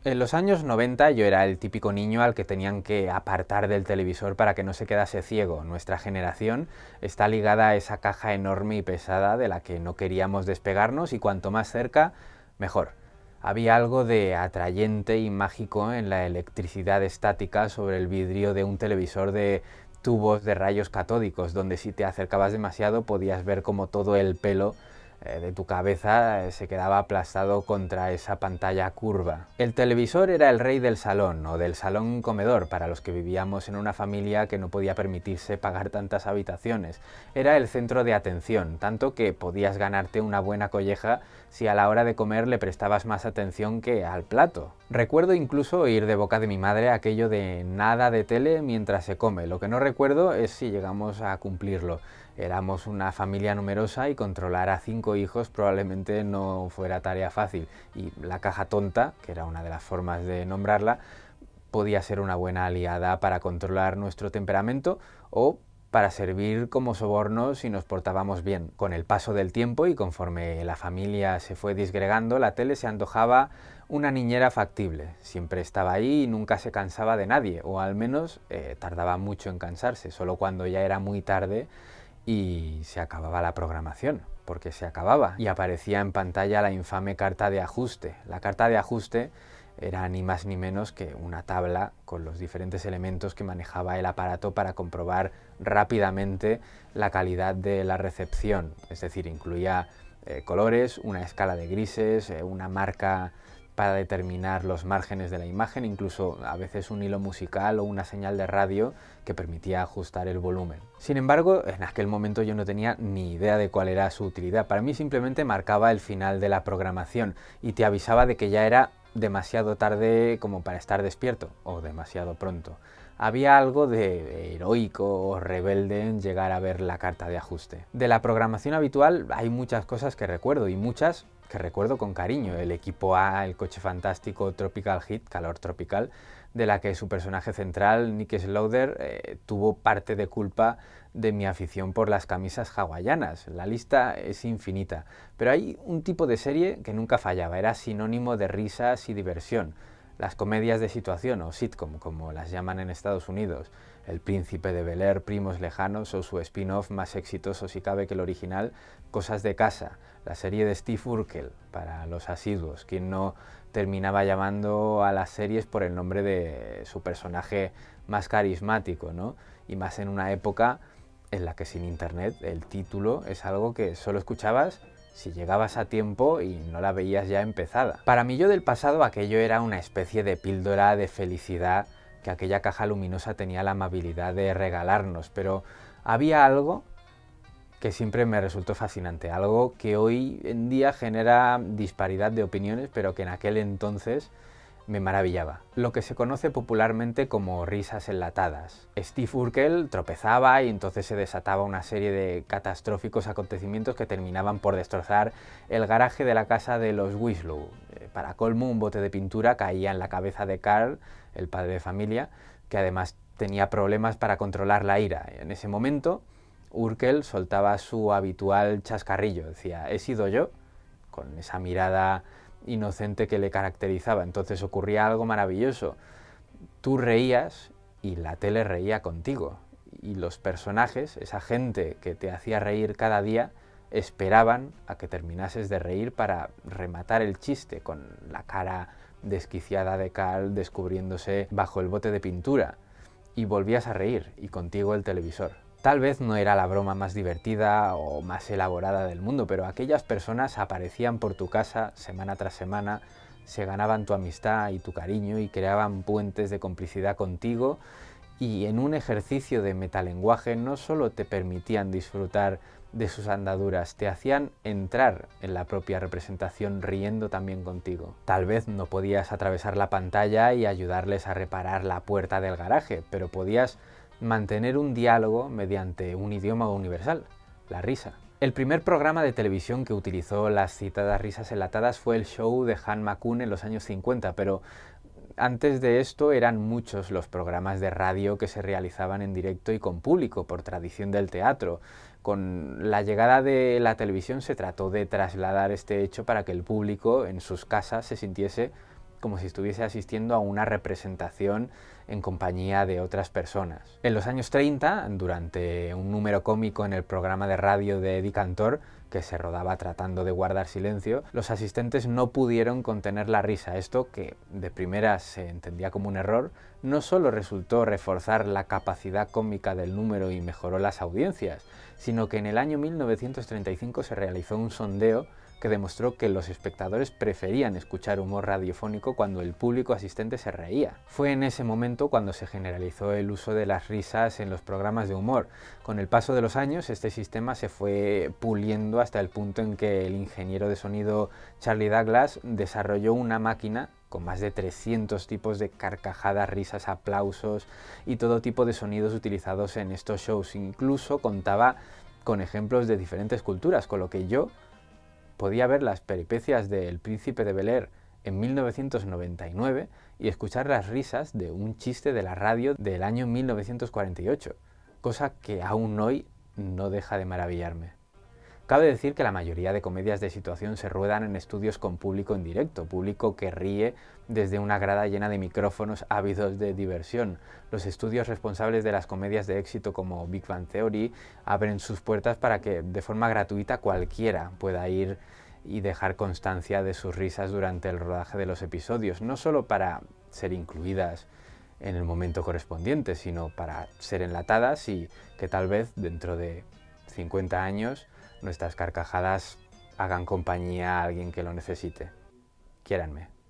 En los años 90 yo era el típico niño al que tenían que apartar del televisor para que no se quedase ciego. Nuestra generación está ligada a esa caja enorme y pesada de la que no queríamos despegarnos y cuanto más cerca, mejor. Había algo de atrayente y mágico en la electricidad estática sobre el vidrio de un televisor de tubos de rayos catódicos, donde si te acercabas demasiado podías ver como todo el pelo de tu cabeza se quedaba aplastado contra esa pantalla curva. El televisor era el rey del salón o del salón comedor para los que vivíamos en una familia que no podía permitirse pagar tantas habitaciones. Era el centro de atención, tanto que podías ganarte una buena colleja si a la hora de comer le prestabas más atención que al plato. Recuerdo incluso oír de boca de mi madre aquello de nada de tele mientras se come. Lo que no recuerdo es si llegamos a cumplirlo. Éramos una familia numerosa y controlar a 5 hijos probablemente no fuera tarea fácil. Y la caja tonta, que era una de las formas de nombrarla, podía ser una buena aliada para controlar nuestro temperamento o para servir como soborno si nos portábamos bien. Con el paso del tiempo y conforme la familia se fue disgregando, la tele se antojaba una niñera factible. Siempre estaba ahí y nunca se cansaba de nadie, o al menos tardaba mucho en cansarse, solo cuando ya era muy tarde y se acababa la programación, porque se acababa y aparecía en pantalla la infame carta de ajuste. La carta de ajuste era ni más ni menos que una tabla con los diferentes elementos que manejaba el aparato para comprobar rápidamente la calidad de la recepción. Es decir, incluía colores, una escala de grises, una marca para determinar los márgenes de la imagen, incluso a veces un hilo musical o una señal de radio que permitía ajustar el volumen. Sin embargo, en aquel momento yo no tenía ni idea de cuál era su utilidad. Para mí simplemente marcaba el final de la programación y te avisaba de que ya era demasiado tarde como para estar despierto, o demasiado pronto. Había algo de heroico o rebelde en llegar a ver la carta de ajuste. De la programación habitual hay muchas cosas que recuerdo y muchas que recuerdo con cariño. El equipo A, el coche fantástico Tropical Heat, calor tropical, de la que su personaje central, Nick Slaughter, tuvo parte de culpa de mi afición por las camisas hawaianas. La lista es infinita, pero hay un tipo de serie que nunca fallaba, era sinónimo de risas y diversión. Las comedias de situación o sitcom, como las llaman en Estados Unidos, El Príncipe de Bel-Air, Primos Lejanos o su spin-off más exitoso si cabe que el original, Cosas de Casa, la serie de Steve Urkel para los asiduos, quien no terminaba llamando a las series por el nombre de su personaje más carismático, ¿no? Y más en una época en la que sin internet el título es algo que solo escuchabas si llegabas a tiempo y no la veías ya empezada. Para mí yo del pasado aquello era una especie de píldora de felicidad que aquella caja luminosa tenía la amabilidad de regalarnos, pero había algo que siempre me resultó fascinante, algo que hoy en día genera disparidad de opiniones, pero que en aquel entonces me maravillaba. Lo que se conoce popularmente como risas enlatadas. Steve Urkel tropezaba y entonces se desataba una serie de catastróficos acontecimientos que terminaban por destrozar el garaje de la casa de los Winslow. Para colmo, un bote de pintura caía en la cabeza de Carl, el padre de familia, que además tenía problemas para controlar la ira. En ese momento, Urkel soltaba su habitual chascarrillo, decía, ¿he sido yo? Con esa mirada inocente que le caracterizaba. Entonces ocurría algo maravilloso. Tú reías y la tele reía contigo. Y los personajes, esa gente que te hacía reír cada día, esperaban a que terminases de reír para rematar el chiste con la cara desquiciada de Carl descubriéndose bajo el bote de pintura. Y volvías a reír, y contigo el televisor. Tal vez no era la broma más divertida o más elaborada del mundo, pero aquellas personas aparecían por tu casa semana tras semana, se ganaban tu amistad y tu cariño y creaban puentes de complicidad contigo, y en un ejercicio de metalenguaje no solo te permitían disfrutar de sus andaduras, te hacían entrar en la propia representación riendo también contigo. Tal vez no podías atravesar la pantalla y ayudarles a reparar la puerta del garaje, pero podías mantener un diálogo mediante un idioma universal, la risa. El primer programa de televisión que utilizó las citadas risas enlatadas fue el show de Han McCune en los años 50, pero antes de esto eran muchos los programas de radio que se realizaban en directo y con público, por tradición del teatro. Con la llegada de la televisión se trató de trasladar este hecho para que el público en sus casas se sintiese como si estuviese asistiendo a una representación en compañía de otras personas. En los años 30, durante un número cómico en el programa de radio de Eddie Cantor, que se rodaba tratando de guardar silencio, los asistentes no pudieron contener la risa. Esto, que de primera se entendía como un error, no solo resultó reforzar la capacidad cómica del número y mejoró las audiencias, sino que en el año 1935 se realizó un sondeo que demostró que los espectadores preferían escuchar humor radiofónico cuando el público asistente se reía. Fue en ese momento cuando se generalizó el uso de las risas en los programas de humor. Con el paso de los años, este sistema se fue puliendo hasta el punto en que el ingeniero de sonido Charlie Douglas desarrolló una máquina con más de 300 tipos de carcajadas, risas, aplausos y todo tipo de sonidos utilizados en estos shows. Incluso contaba con ejemplos de diferentes culturas, con lo que yo podía ver las peripecias del Príncipe de Bel-Air en 1999 y escuchar las risas de un chiste de la radio del año 1948, cosa que aún hoy no deja de maravillarme. Cabe decir que la mayoría de comedias de situación se ruedan en estudios con público en directo, público que ríe desde una grada llena de micrófonos ávidos de diversión. Los estudios responsables de las comedias de éxito como Big Bang Theory abren sus puertas para que de forma gratuita cualquiera pueda ir y dejar constancia de sus risas durante el rodaje de los episodios, no solo para ser incluidas en el momento correspondiente, sino para ser enlatadas y que tal vez dentro de 50 años nuestras carcajadas hagan compañía a alguien que lo necesite. Quiéranme.